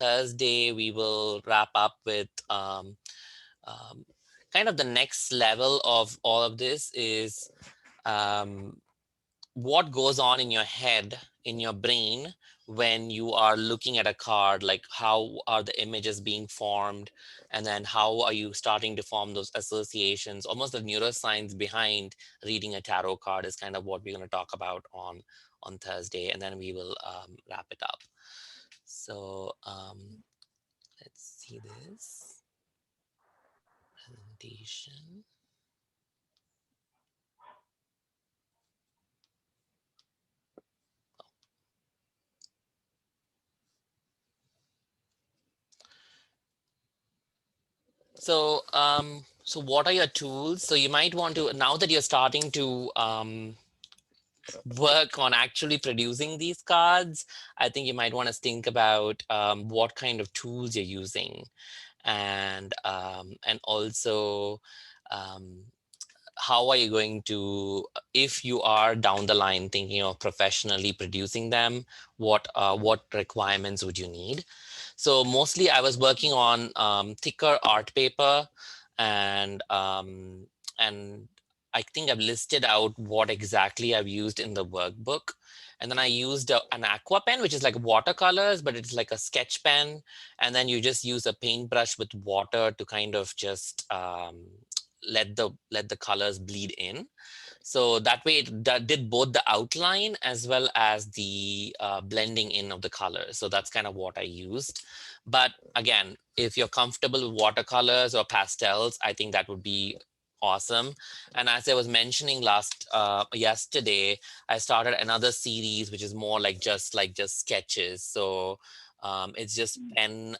Thursday, we will wrap up with um, kind of the next level of all of this is um, what goes on in your head, in your brain, when you are looking at a card, like how are the images being formed, and then how are you starting to form those associations. Almost the neuroscience behind reading a tarot card is kind of what we're going to talk about on Thursday, and then we will wrap it up. So let's see this presentation. So what are your tools? So you might want to, now that you're starting to work on actually producing these cards, I think you might want to think about what kind of tools you're using, and also um, how are you going to, if you are down the line thinking of professionally producing them, what requirements would you need? So mostly I was working on thicker art paper, and and I think I've listed out what exactly I've used in the workbook. And then I used an aqua pen, which is like watercolors, but it's like a sketch pen. And then you just use a paintbrush with water to kind of just let the colors bleed in. So that way that did both the outline as well as the blending in of the colors. So that's kind of what I used. But again, if you're comfortable with watercolors or pastels, I think that would be awesome. And as I was mentioning yesterday, I started another series which is more like just sketches. So it's just pen,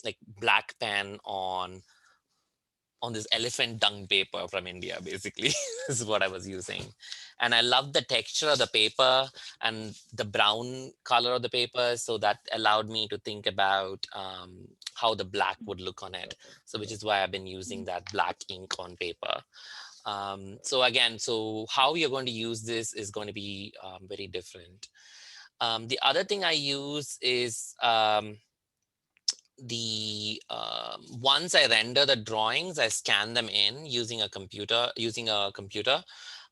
like black pen on this elephant dung paper from India, basically. This is what I was using. And I love the texture of the paper and the brown color of the paper. So that allowed me to think about how the black would look on it. So which is why I've been using that black ink on paper. So again, so how you're going to use this is going to be very different. The other thing I use is the once I render the drawings, I scan them in using a computer.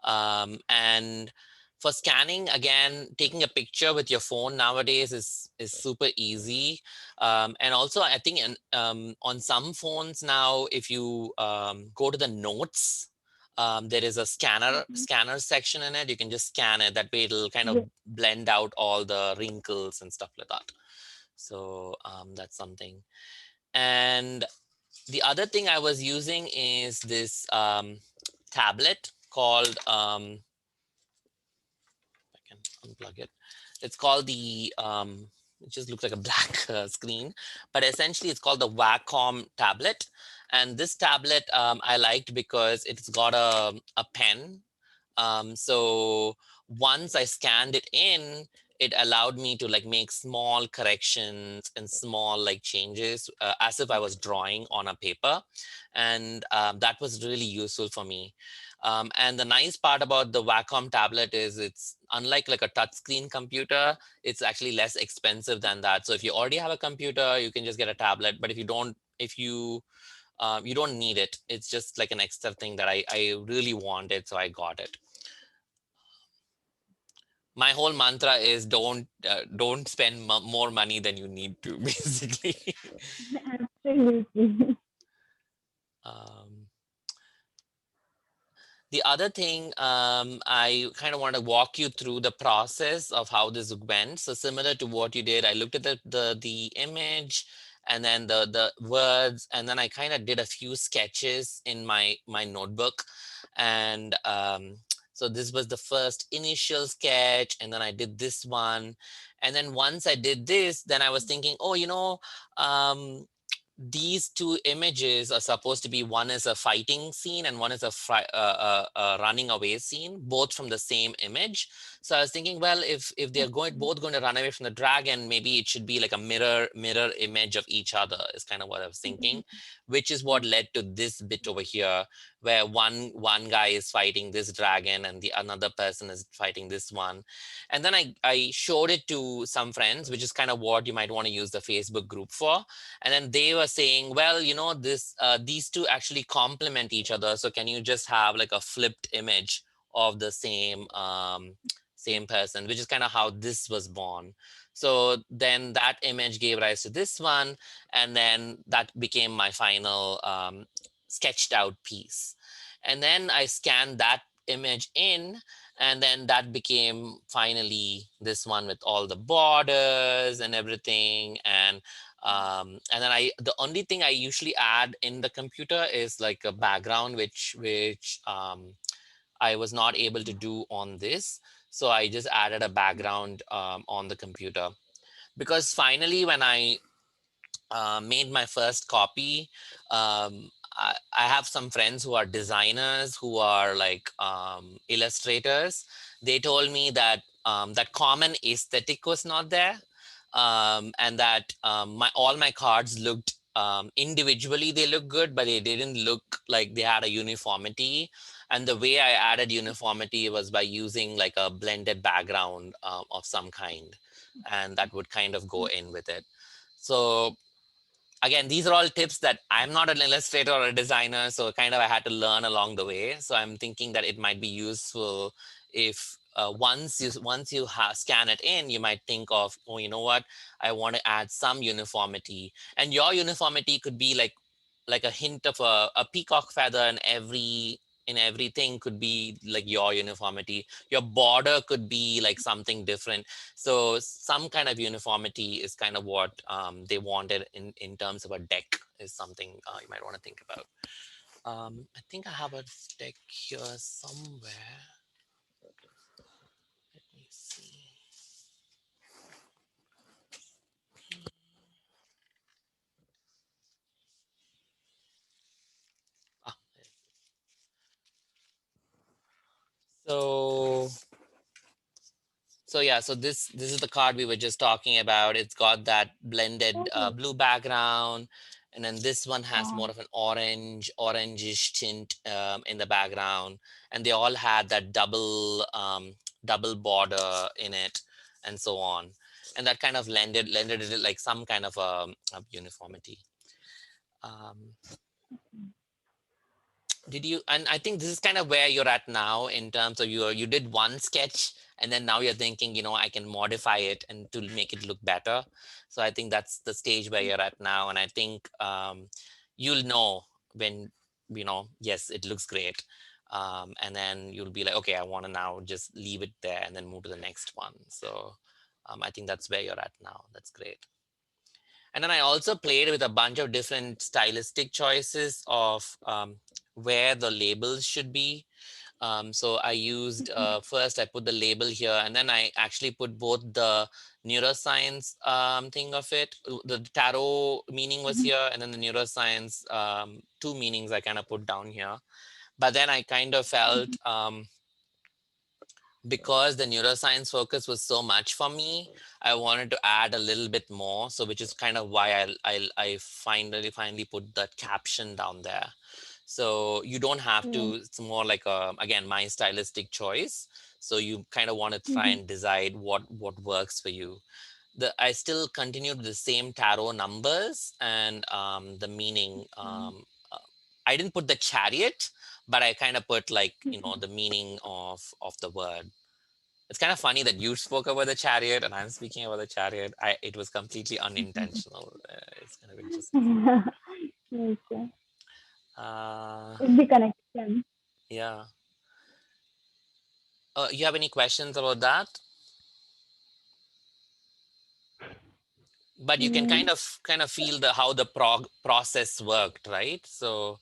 And for scanning, again, taking a picture with your phone nowadays is super easy. And also, I think on some phones now, if you go to the notes, there is a scanner section in it. You can just scan it. That way, it'll kind of Yes. blend out all the wrinkles and stuff like that. So that's something. And the other thing I was using is this tablet called, I can unplug it. It's called it just looks like a black screen, but essentially it's called the Wacom tablet. And this tablet I liked because it's got a pen. So once I scanned it in, it allowed me to like make small corrections and small like changes as if I was drawing on a paper. And that was really useful for me. And the nice part about the Wacom tablet is it's unlike like a touchscreen computer, it's actually less expensive than that. So if you already have a computer, you can just get a tablet. But if you don't, if you don't need it. It's just like an extra thing that I really wanted, so I got it. My whole mantra is don't spend more money than you need to, basically. Absolutely. um, the other thing, I kind of want to walk you through the process of how this went. So similar to what you did, I looked at the image and then the words, and then I kind of did a few sketches in my notebook. And so this was the first initial sketch, and then I did this one. And then once I did this, then I was thinking, oh, um, these two images are supposed to be, one is a fighting scene and one is a running away scene, both from the same image. So I was thinking, well, if they're both going to run away from the dragon, maybe it should be like a mirror image of each other, is kind of what I was thinking, which is what led to this bit over here, where one guy is fighting this dragon and the another person is fighting this one. And then I showed it to some friends, which is kind of what you might want to use the Facebook group for. And then they were saying, well, this these two actually complement each other, so can you just have like a flipped image of the same person, which is kind of how this was born. So then that image gave rise to this one, and then that became my final sketched out piece. And then I scanned that image in, and then that became finally this one with all the borders and everything. And then the only thing I usually add in the computer is like a background, which I was not able to do on this. So I just added a background on the computer, because finally when I made my first copy. I have some friends who are designers, who are like illustrators. They told me that that common aesthetic was not there, and that my all my cards looked individually. They look good, but they didn't look like they had a uniformity. And the way I added uniformity was by using like a blended background of some kind, and that would kind of go in with it. So again, these are all tips that I'm not an illustrator or a designer, so kind of I had to learn along the way. So I'm thinking that it might be useful if once you scan it in, you might think of, oh, you know what, I want to add some uniformity. And your uniformity could be like a hint of a peacock feather in everything could be like your uniformity. Your border could be like something different. So some kind of uniformity is kind of what they wanted in terms of a deck, is something you might want to think about. I think I have a deck here somewhere. Let me see. Ah, so yeah, so this is the card we were just talking about. It's got that blended Oh, blue background, and then this one has wow. more of an orangish tint in the background, and they all had that double border in it, and so on, and that kind of lended it like some kind of uniformity. Um, did you, and I think this is kind of where you're at now, in terms of you did one sketch, and then now you're thinking, I can modify it and to make it look better. So I think that's the stage where you're at now, and I think you'll know when, yes, it looks great. And then you'll be like, okay, I want to now just leave it there and then move to the next one. So I think that's where you're at now. That's great. And then I also played with a bunch of different stylistic choices of where the labels should be. So I used, first I put the label here, and then I actually put both the neuroscience thing of it. The tarot meaning was here, and then the neuroscience two meanings I kind of put down here. But then I kind of felt, because the neuroscience focus was so much for me, I wanted to add a little bit more. So which is kind of why I finally put that caption down there. So you don't have Yeah. to. It's more like again, my stylistic choice. So you kind of want to try and decide what works for you. I still continued the same tarot numbers and the meaning. Uh, I didn't put the chariot, but I kind of put like, the meaning of the word. It's kind of funny that you spoke about the chariot and I'm speaking about the chariot. It was completely unintentional. It's kind of interesting. Yes, sir. Uh, It's the connection. yeah. You have any questions about that? But you can Mm, kind of feel the how the process worked, right? So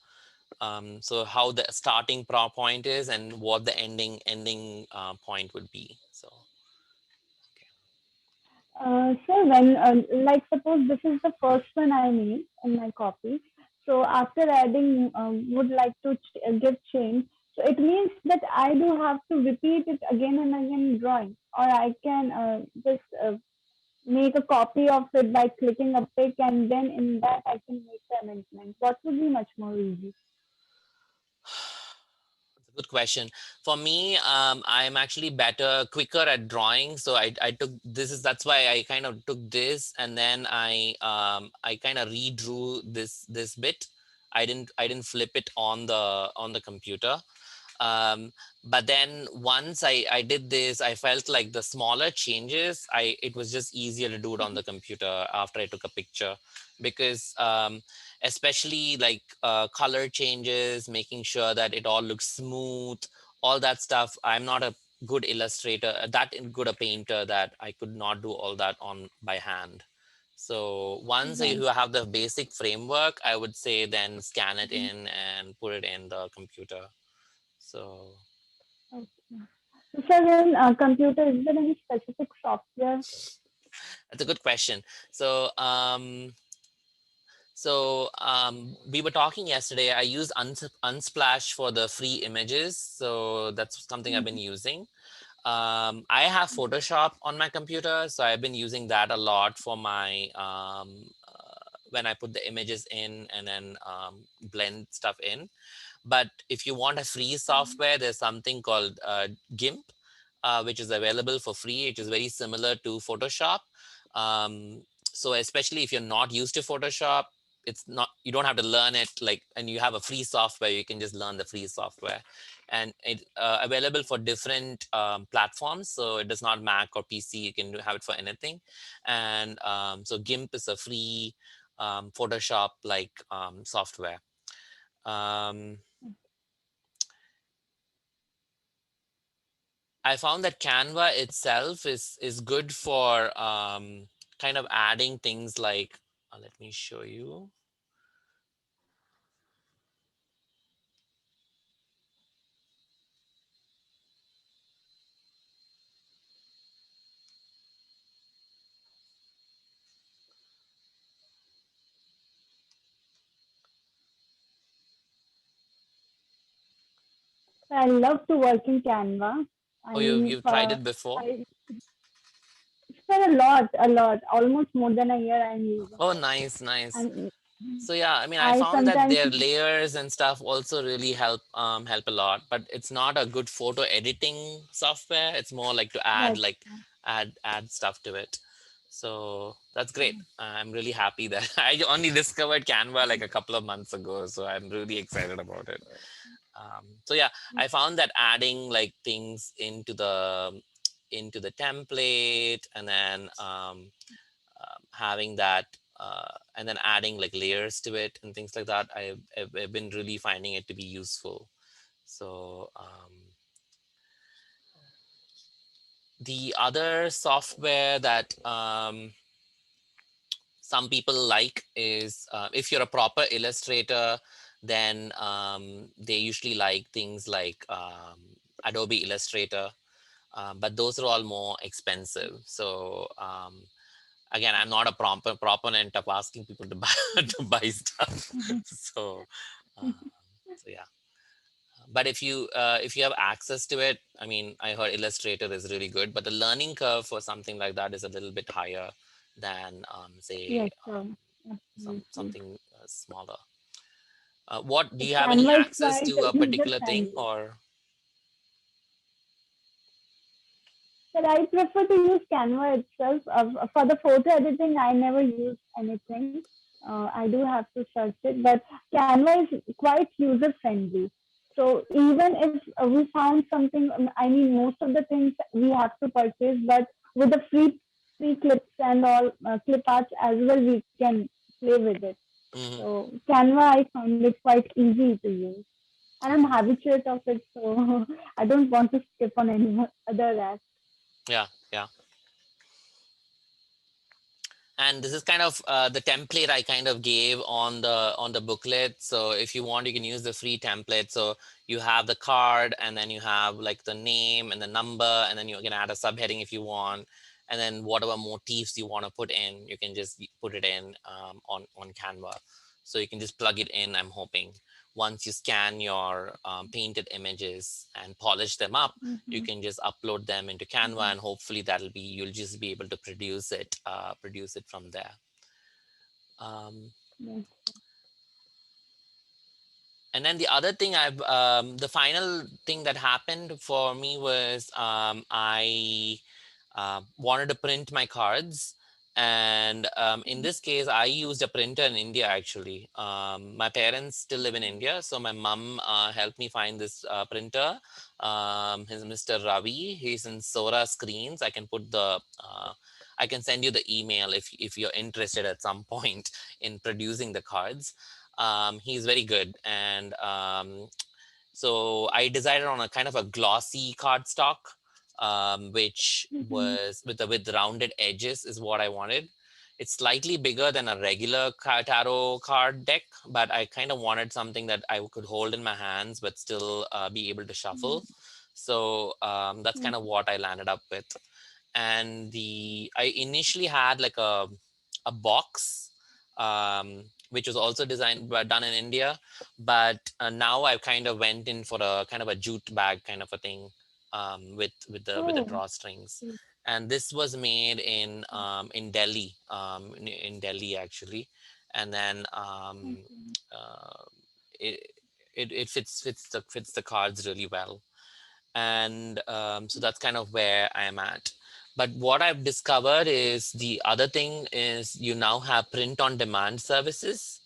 so how the starting point is and what the ending point would be. So okay. so when, like, suppose this is the first one I made in my copy. So after adding, would like to give change. So it means that I do have to repeat it again and again in drawing, or I can just make a copy of it by clicking a pic, and then in that I can make the amendment. What would be much more easy? Good question. For me, I'm actually better, quicker at drawing. So I took this is that's why I kind of took this, and then I kind of redrew this bit. I didn't flip it on the computer. um, but then once I did this, I felt like the smaller changes, I it was just easier to do it on the computer after I took a picture, because especially like color changes, making sure that it all looks smooth, all that stuff. I'm not a good illustrator, that good a painter, that I could not do all that on by hand. So once Right. you have the basic framework, I would say then scan it in and put it in the computer. So Okay. So then, computer, is there any specific software? that's a good question. So we were talking yesterday. I used Unsplash for the free images, so that's something I've been using. I have Photoshop on my computer, so I've been using that a lot for my when I put the images in and then blend stuff in. But if you want a free software, there's something called GIMP, which is available for free. It is very similar to Photoshop. So especially if you're not used to Photoshop, it's not, you don't have to learn it, like, and you have a free software, you can just learn the free software. And it available for different platforms, so it does not Mac or PC, you can have it for anything. And so GIMP is a free Photoshop like software. um, I found that Canva itself is good for kind of adding things like, let me show you. I love to work in Canva. I Oh, you mean, you've tried it before? I spent a lot, almost more than a year I'm using Oh, it. nice, nice. And So yeah, I mean, I I found that sometimes, their layers and stuff also really help a lot, but it's not a good photo editing software. It's more like to add that's, like add stuff to it. So that's great. I'm really happy that I only discovered Canva like a couple of months ago, so I'm really excited about it. So yeah, I found that adding like things into the template, and then having that and then adding like layers to it and things like that, I've been really finding it to be useful. So the other software that some people like is, if you're a proper illustrator, then they usually like things like Adobe Illustrator, but those are all more expensive. So again, I'm not a proponent of asking people to buy to buy stuff. So uh, so yeah, but if you have access to it, I mean, I heard Illustrator is really good, but the learning curve for something like that is a little bit higher than say yes, sir, absolutely. something smaller. What do So you have any Canva is access quite to a user particular thing, friendly. or? But I prefer to use Canva itself. For the photo editing, I never use anything. I do have to search it, but Canva is quite user friendly. So even if we found something, I mean, most of the things we have to purchase, but with the free clips and all clip arts as well, we can play with it. Mhm. So Canva, I found it quite easy to use, and I'm Okay. habituate of it, so I don't want to skip on any other app. Yeah, yeah. And this is kind of the template I kind of gave on the booklet. So if you want, you can use the free template. So you have the card, and then you have like the name and the number, and then you can add a subheading if you want, and then whatever motifs you want to put in, you can just put it in on Canva. So you can just plug it in, I'm hoping. Once you scan your painted images and polish them up, you Mm-hmm. can just upload them into Canva, and hopefully that'll be, you'll just be able to produce it from there. um, Yes. And then the other thing the final thing that happened for me was I wanted to print my cards. And in this case, I used a printer in India actually. My parents still live in India. So my mom helped me find this printer. His Mr. Ravi. He's in Sora Screens. I can send you the email if you're interested at some point in producing the cards. He's very good. And so I decided on a kind of a glossy cardstock, which Mm-hmm. was with rounded edges is what I wanted. It's slightly bigger than a regular tarot card deck, but I kind of wanted something that I could hold in my hands but still be able to shuffle. So that's kind of what I landed up with. And the I initially had like a box, which was also designed but done in India, but now I've kind of went in for a kind of a jute bag kind of a thing, with the Oh, drawstrings. okay. And this was made in Delhi, in Delhi actually. And then uh, it, it fits the cards really well. And so that's kind of where I am at. But what I've discovered is the other thing is you now have print on demand services.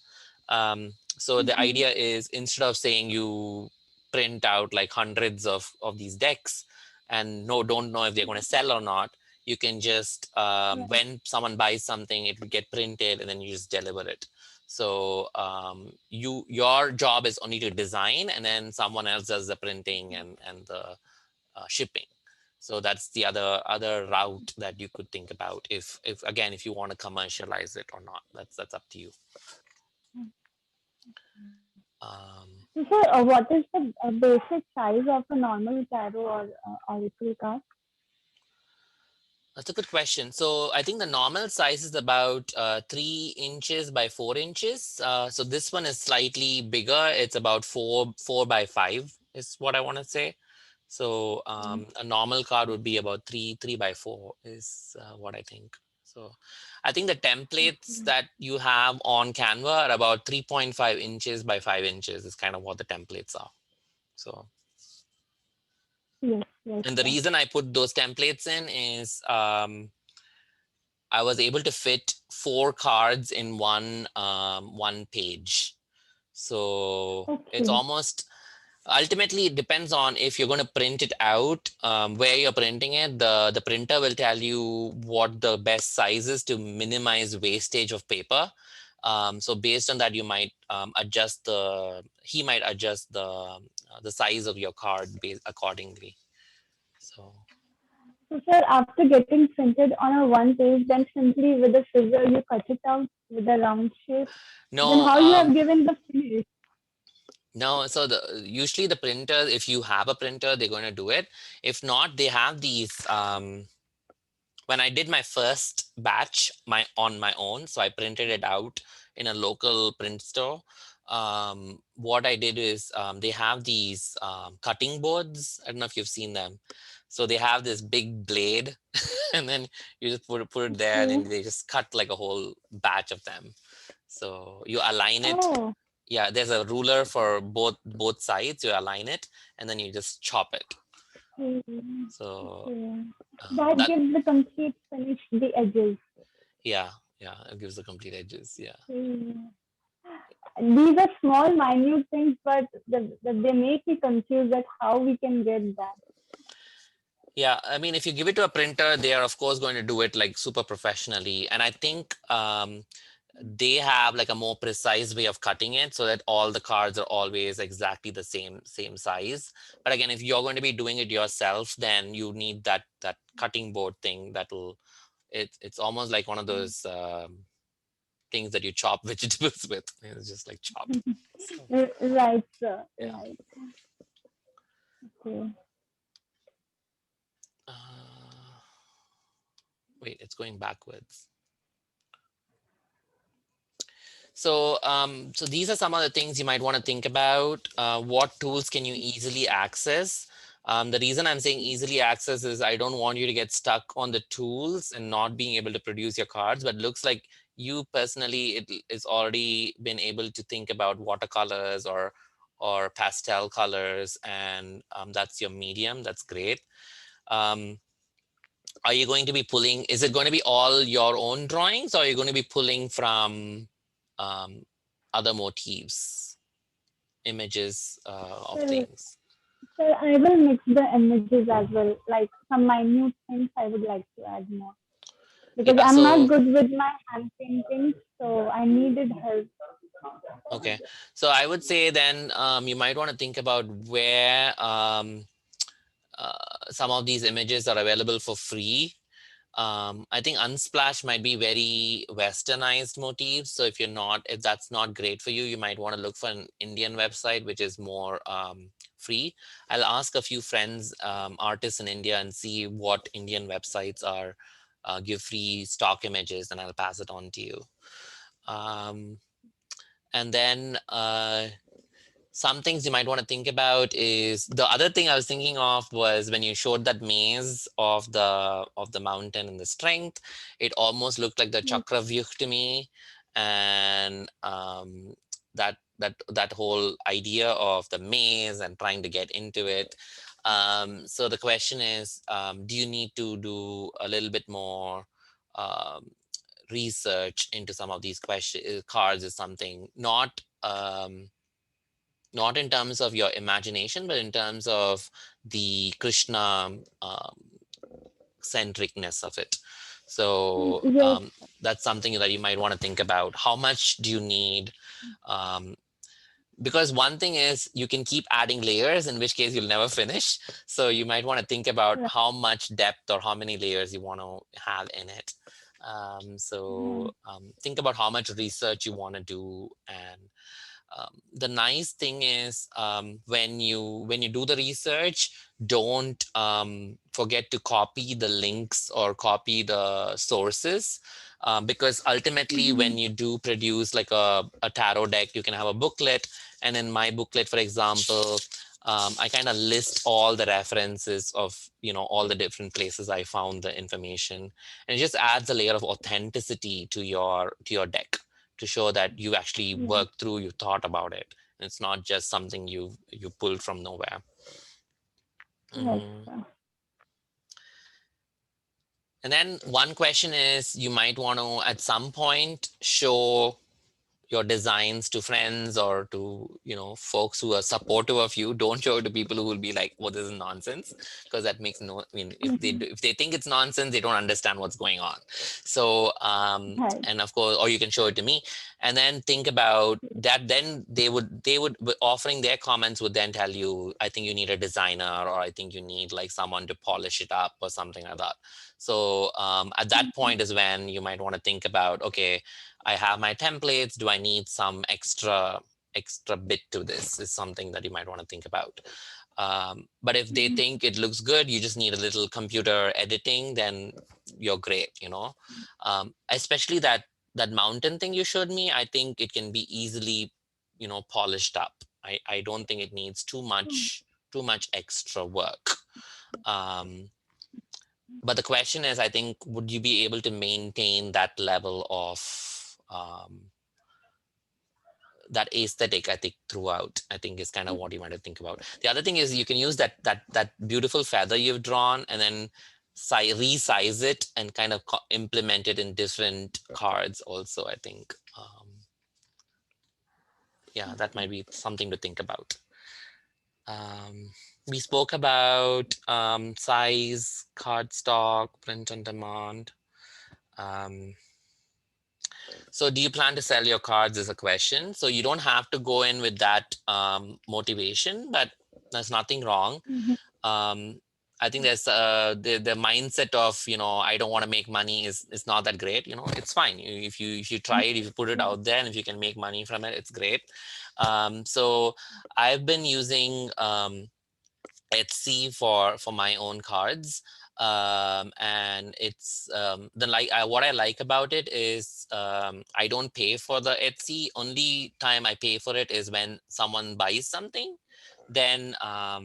So the Mm-hmm. idea is, instead of saying you print out like hundreds of these decks and don't know if they're going to sell or not, you can just Right. when someone buys something, it will get printed and then you just deliver it. So your job is only to design, and then someone else does the printing and the shipping. So that's the other route that you could think about, if again, if you want to commercialize it or not. That's up to you. um, So, sir, what is the basic size of a normal tarot or oracle card? that's a good question. So I think the normal size is about 3 inches by 4 inches. So this one is slightly bigger. It's about four by 5 is what I want to say. So a normal card would be about three by 4 is what I think. So I think the templates Okay. that you have on Canva are about 3.5 inches by 5 inches is kind of what the templates are. So, Yes, yes, and the sir. reason I put those templates in is I was able to fit 4 cards in one page. So it's Okay. almost, ultimately it depends on if you're going to print it out, where you're printing it. The printer will tell you what the best size is to minimize wastage of paper. So based on that, you might adjust the he might adjust the size of your card accordingly. So So, sir, after getting printed on a one page, then simply with a scissor you cut it out with a round shape. Then no how you have given the finish? no, so the usually the printer, if you have a printer, they're going to do it. If not, they have these when I did my first batch on my own, so I printed it out in a local print store. What I did is, they have these cutting boards. I don't know if you've seen them. So they have this big blade, and then you just put it there, and then Okay. they just cut like a whole batch of them. So you align it. Oh, Yeah, there's a ruler for both sides. You align it, and then you just chop it. okay. So Okay. That that gives the complete finish, the edges. yeah, yeah, it gives the complete edges. Yeah. Okay. These are small, minute things, but they make me confused at how we can get that. Yeah, I mean, if you give it to a printer, they are of course going to do it like super professionally. And I think they have like a more precise way of cutting it so that all the cards are always exactly the same size. But again, if you're going to be doing it yourself, then you need that cutting board thing that'll it's almost like one of those things that you chop vegetables with. It's just like chop. So Right, sir. yeah. Right. Okay. Uh, wait, it's going backwards. So these are some of the things you might want to think about. What tools can you easily access? The reason I'm saying easily access is I don't want you to get stuck on the tools and not being able to produce your cards. But looks like you personally, it is already been able to think about watercolors or pastel colors, and that's your medium. That's great. Um, are you going to be pulling, is it going to be all your own drawings, or are you going to be pulling from um, other motifs, images of So, things? so I will mix the images as well. Like some minute things I would like to add more because Yeah, I'm not so good with my hand painting, so I needed help. okay. So I would say then you might want to think about where some of these images are available for free. I think Unsplash might be very westernized motifs. So if that's not great for you, you might want to look for an Indian website which is more free. I'll ask a few friends, artists in India, and see what Indian websites are give free stock images, and I'll pass it on to you. Um, and then some things you might want to think about is, the other thing I was thinking of was when you showed that maze of the mountain and the strength, it almost looked like the Yes, Chakravyuh to me. And that whole idea of the maze and trying to get into it. So the question is, do you need to do a little bit more um, research into some of these cards? Is something not in terms of your imagination, but in terms of the Krishna centricness of it. So yes, that's something that you might want to think about. How much do you need? Um, because one thing is you can keep adding layers, in which case you'll never finish. So you might want to think about right. how much depth or how many layers you want to have in it. Yeah. Think about how much research you want to do. And the nice thing is, when you do the research, don't forget to copy the links or copy the sources, because ultimately Mm-hmm. when you do produce like a tarot deck, you can have a booklet. And in my booklet, for example, I kind of list all the references of all the different places I found the information, and it just adds a layer of authenticity to your deck, to show that you actually Yes, worked through, you thought about it. It's not just something you pulled from nowhere. yes, Mhm. And then one question is, you might want to at some point show your designs to friends or to folks who are supportive of you. Don't show it to people who will be like, "Oh, this is nonsense," because that makes no. I mean, mm-hmm. if they think it's nonsense, they don't understand what's going on. So Right. and of course, or you can show it to me, and then think about that. Then they would offering their comments would then tell you, "I think you need a designer," or "I think you need like someone to polish it up," or something like that. So at that Mm-hmm. point is when you might want to think about, okay, I have my templates. Do I need some extra bit to this? Is something that you might want to think about. But if they think it looks good, you just need a little computer editing, then you're great. Especially that mountain thing you showed me. I think it can be easily, polished up. I don't think it needs too much extra work. Um, but the question is, I think, would you be able to maintain that level of that aesthetic? I think throughout, I think is kind of what you might have think about. The other thing is, you can use that beautiful feather you've drawn, and then resize it and kind of implement it in different cards also, I think. Yeah, that might be something to think about. um, we spoke about size, cardstock, print on demand. um, So, do you plan to sell your cards is a question. So, you don't have to go in with that motivation, but there's nothing wrong. Mm-hmm. Um, I think there's the mindset of, I don't want to make money is not that great. It's fine. If you try it, if you put it Right. out there, and if you can make money from it, it's great. So I've been using Etsy for my own cards. And it's the what I like about it is, I don't pay for the Etsy. Only time I pay for it is when someone buys something. Then uh,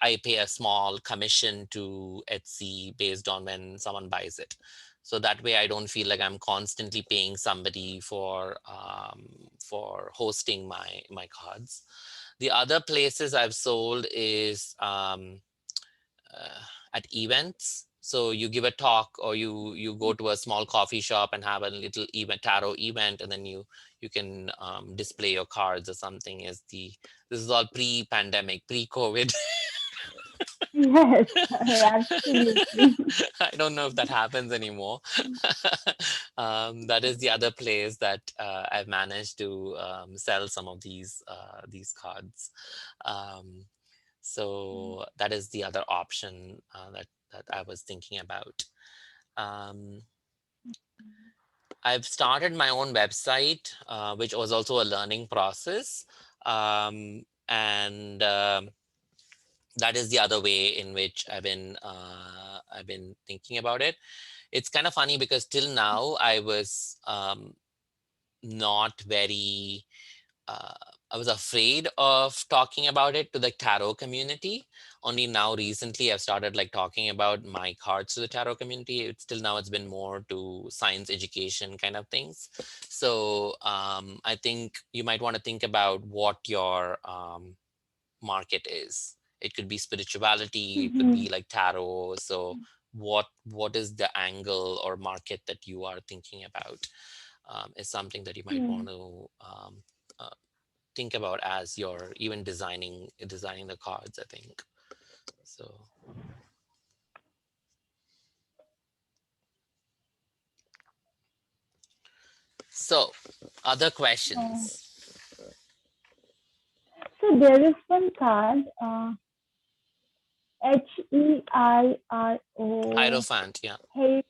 I pay a small commission to Etsy based on when someone buys it. So that way I don't feel like I'm constantly paying somebody for hosting my cards. The other places I've sold is uh, at events. So you give a talk, or you go to a small coffee shop and have a little event, tarot event, and then you can display your cards or something. Is the This is all pre-pandemic, pre-COVID. Yes, absolutely. I don't know if that happens anymore. That is the other place that I've managed to sell some of these cards. Um, so that is the other option that I was thinking about. Um, I've started my own website, which was also a learning process, and that is the other way in which I've been thinking about it. It's kind of funny because till now I was not very uh, I was afraid of talking about it to the tarot community. Only now recently I've started like talking about my cards to the tarot community. It's till now it's been more to science education kind of things. So I think you might want to think about what your market is. It could be spirituality, it could Mm-hmm. be like tarot. So what is the angle or market that you are thinking about, is something that you might want to uh, think about as you're even designing the cards, I think. So so other Uh, questions. so there is one card, Heiro. Hierophant, yeah. Hey,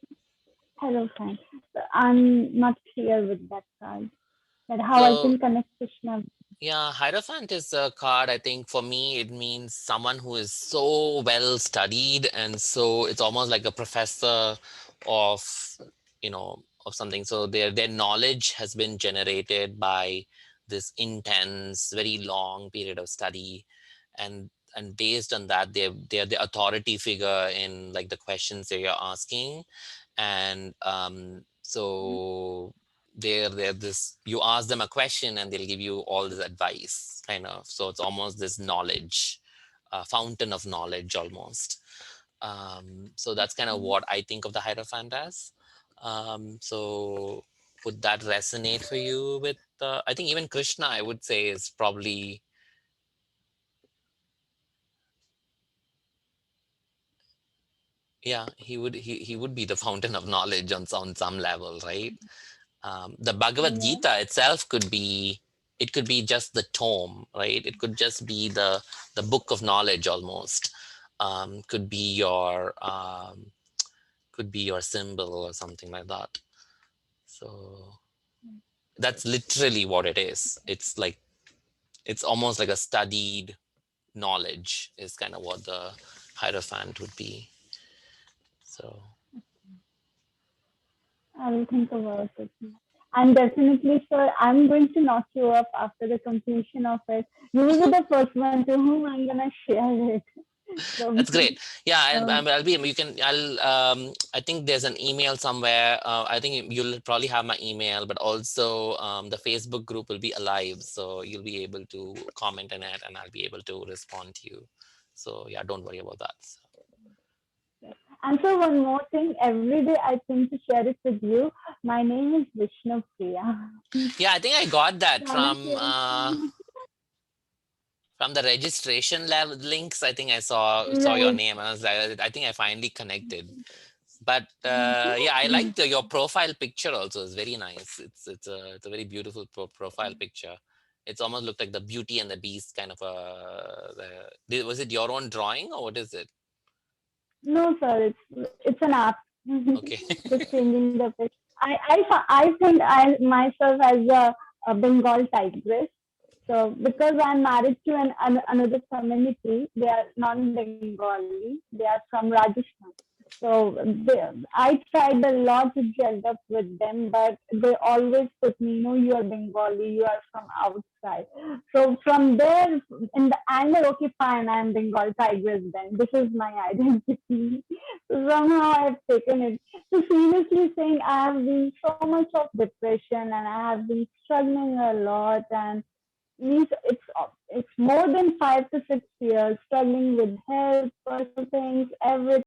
hello, fine. So I'm not clear with that card. That how I So can connect Krishna. yeah, Hierophant is a card. I think for me, it means someone who is so well studied, and so it's almost like a professor of, of something. So their knowledge has been generated by this intense, very long period of study, and based on that, they're the authority figure in like the questions that you're asking. And so they're this, you ask them a question and they'll give you all this advice kind of. So it's almost this knowledge, fountain of knowledge almost. So that's kind of what I think of the Hierophant as. So would that resonate for you with I think even Krishna, I would say, is probably, yeah, he would be the fountain of knowledge on some level, right? The Bhagavad Yeah. Gita itself could be, it could be just the tome, right? It could just be the book of knowledge almost. Could be your symbol or something like that. So that's literally what it is. It's like, it's almost like a studied knowledge is kind of what the Hierophant would be. So I will think about it. And definitely, sir, I'm going to knock you up after the completion of it. You will be the first one to whom I'm gonna share it. So, that's great. Yeah, um, I'll be. You can. I think there's an email somewhere. I think you'll probably have my email, but also the Facebook group will be alive, so you'll be able to comment in it, and I'll be able to respond to you. So yeah, don't worry about that. So, and so one more thing, every day I think to share it with you. My name is Vishnu Priya. yeah, I think I got that So I will share. from the registration level links. I think I saw your Right. name. I was like, I think I finally connected. But yeah, I like your profile picture also. It's very nice. It's a very beautiful profile picture. It's almost looked like the Beauty and the Beast kind of was it your own drawing or what is it? No, sir, it's an app. Okay. Just changing the pitch. I think I myself as a Bengal tigress. So because I'm married to another community, they are non-Bengali. They are from Rajasthan. So I tried a lot to gel up with them, but they always put me, no, you are Bengali, you are from outside. So from there, in the anger, okay, fine, I'm Bengal Tigers then. This is my identity. So somehow I've taken it. So seriously saying, I have been so much of depression and I have been struggling a lot, and means it's more than 5 to 6 years struggling with health, personal things, everything.